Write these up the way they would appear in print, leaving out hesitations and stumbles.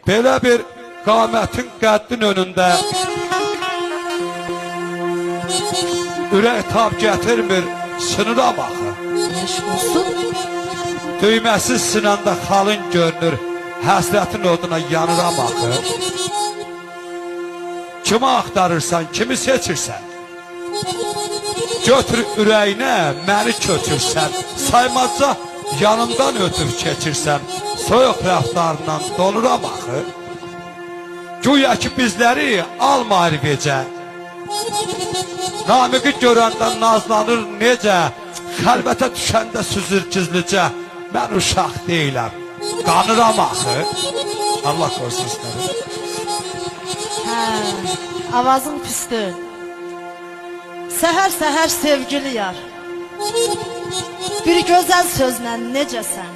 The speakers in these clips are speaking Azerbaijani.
Belə bir qamətin qəddin önündə ürək tab gətirmir, sınıram axı. Eşq olsun. Düyməsiz sinəndə xalın görünür, həsrətin oduna yanıram axı. Kimi axtarırsan, kimi seçirsən? Götür ürəyinə, məni köçürsən, saymazca yanımdan ötüb keçirsən, soyuq rəftarından donuram axı. Güya ki bizləri almayır gecə, Namiqi görəndə nazlanır necə, xəlvətə düşəndə süzür gizlicə, mən uşaq deyiləm, qanıram axı. Allah qorusun istərim. Avazın pisdir. Səhər-səhər sevgili yar, bir gözəl sözlə necəsən?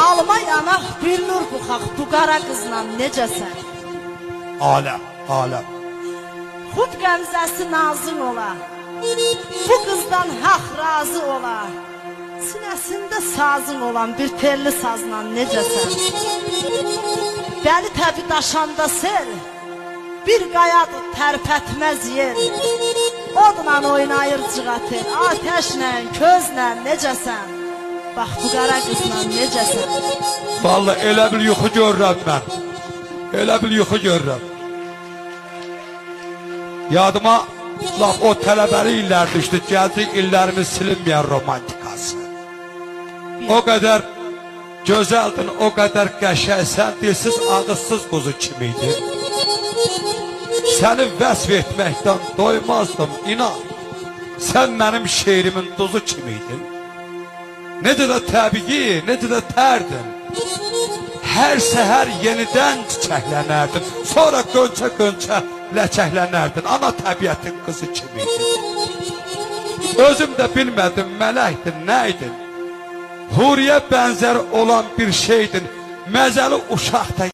Alma yanaq bir nur buxaq, bu qara qızla necəsən? Aləm, aləm. Xud qəmzəsi nazın ola, bu qızdan haq razı ola, sinəsində sazın olan bir telli sazla necəsən? Dəli təbi daşanda sel, bir qayadır tərpətməz yer, odla oynayır cığatır, ateşlə, közlə necəsən? Bax bu qara qızla necəsən? Vallahi elə bir yuxu görürəm mən, elə bir yuxu görürəm. Yadıma laf o tələbəli illər düşdü, gəldik illərimin silinməyən romantikası. O qədər gözəldin, o qədər qəşəksən, dilsiz, ağızsız quzu kimiydi. Səni vəsf etməkdən doymazdım, inan. Sən mənim şeirimin duzu kimiydin. Necə də təbii, necə də tərdin. Hər səhər yenidən çiçəklənərdin, sonra qönçə-qönçə ləkəklənərdin, ana təbiətin qızı kimiydin. Özüm də bilmədim, mələkdin, nəydin? Huriyə bənzər olan bir şeydin, məzəli uşaqda